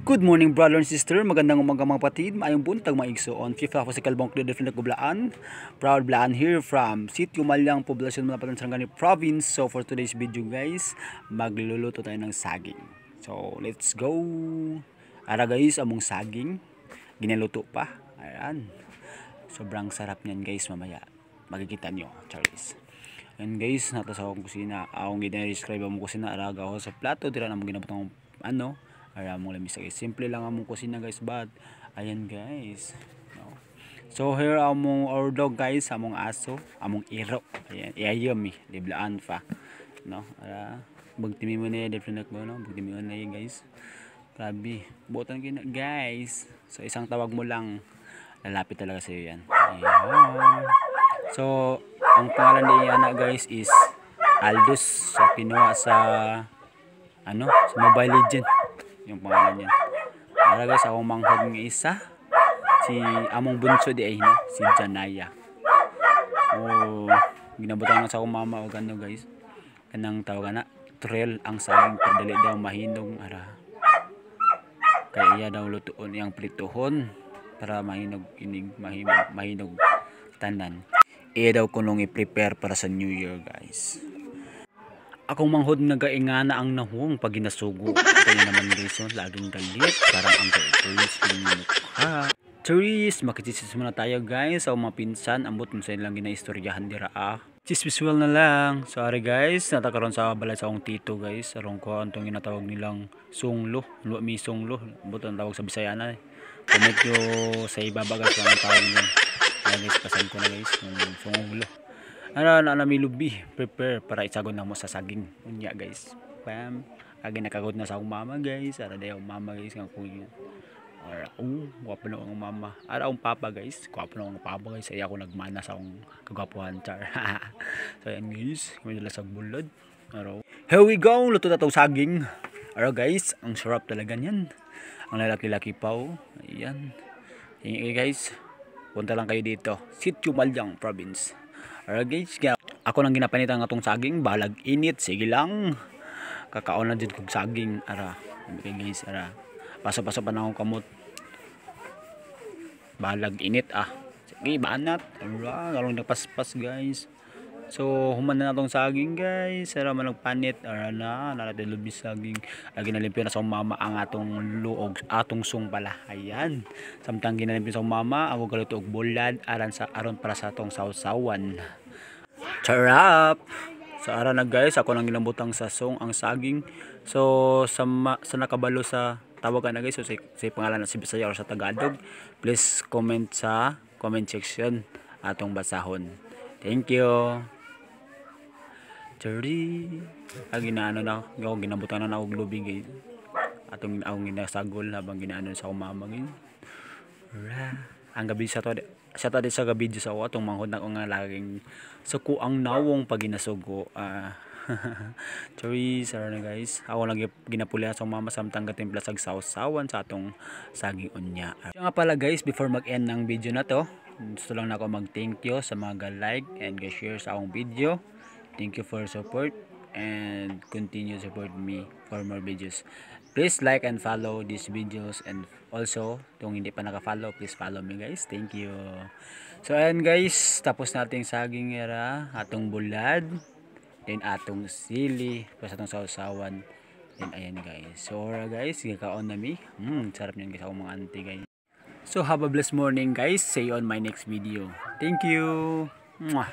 Good morning brother and sister, magandang umaga mga kapatid, maayong buntag mga igsoon. FIFA ako si Kalbong Clear Defender Gublaan. Proud Blaan here from Sitio Malyang, Poblasyon Malapatan Sarangani Province. So for today's video guys, magluluto tayo ng saging. So let's go. Ara guys, among saging, ginaluto pa. Ayan. Sobrang sarap niyan guys, mamaya makikita nyo, Charles. And guys, nata sa akong kusina, akong gina-describe among kusina, araga ako sa plato, tira namang ginabutang ara mong lamis guys. Simple lang among kusina guys, but ayan guys. No. So here among our dog guys, among aso, among iro. Ayan, iyayami, liblaan pa. No, ara bagtimi mo na different mo no, bagtimi mo na guys. Grabe, buotan kina guys. So isang tawag mo lang, lalapit talaga sa iyo yan. Ayan. So ang pangalan ni Yana guys is Aldous. So kinuha sa sa Mobile Legend yung pangalan niya. Para guys, akong manghod ng isa, si among bunso di ay si Janaya. Ginabutan sa akong mama o gano guys, kanang tawagan na trail ang saging padali daw mahinog ara. Kaya iya daw lutuon yang prituhon para mahinog inig, mahinog tanan. Iya daw kunong i-prepare para sa New Year guys. Akong manghod nagaingana ang nahong pag ginasugo. Kaya naman reason, laging galit. Parang ang galit ng mukha. Cheers! Makichismis muna tayo guys. Sa mga pinsan, ambot mo sa ilang ginaistoryahan dira Chismiswell na lang. Sorry guys, natakaroon sa balay sa akong tito guys. Arong ko, antong ginatawag nilang sunglo. Luami sunglo. Ambot ang tawag sa Bisaya na. Comment nyo sa ibaba guys ang tawag nyo. Kaya guys, pasan ko na guys. Sunglo. Na may lubi, prepare para isagon na mo sa saging. Unya guys. Bam. Agi nakagod na sa akong mama guys. Ara dayo mama guys nga kuyo. Ara guwapo na ang mama. Ara ang papa guys. Guwapo na ang papa guys. Ay ako nagmana sa akong kagwapuhan char. So yan guys, kami dala sa bulod. Ara. Here we go. Luto na tong saging. Ara guys, ang sarap talaga niyan. Ang lalaki-laki pa oh. Ayan. Hey guys, punta lang kayo dito. Sitio Malyang Province. Alright guys, ako lang ginapanitan ng atong saging, balag init, sige lang. Kakaon na dyan kong saging, ara. Okay guys, ara. Paso-paso pa na akong kamot. Balag init Sige, banat. Ara, kalong nagpaspas guys. So, human na natong saging guys. Ara, managpanit. Ara na, natin lubis saging. Lagi nalimpyo na sa mama ang atong luog, atong sung pala. Ayan. Samtang ginalimpyo sa mama, ako galuto og bulad. Aron para sa atong sawsawan. Charap! So ara na guys, ako nang ginambutang sa song ang saging. So sa nakabalo sa tawagan na guys, so sa pangalan sa Bisaya or sa Tagalog, please comment sa comment section atong basahon. Thank you. Chari. Ginaano na, ginambutan na og lubi guys. Atong ginasagol habang ginaano sa mama guys. Ang gabi sa gabi sa atong manghod na ko nga laging suko ang nawong pag ginasugo. Sorry, sorry na guys. Ako lang ginapulihan sa mama samtang gatimpla sa sawsawan sa atong saging unya. So nga pala guys, before mag-end ng video na to, gusto lang na ako mag-thank you sa mga like and share sa akong video. Thank you for support and continue support me for more videos. Please like and follow these videos, and also kung hindi pa naka-follow, please follow me guys. Thank you. So ayan guys, tapos nating saging era, atong bulad, then atong sili, plus atong sausawan. Then ayan guys. So guys, gikaon na mi. Sarap niyan guys, akong mga auntie guys. So have a blessed morning guys. See you on my next video. Thank you. Mwah.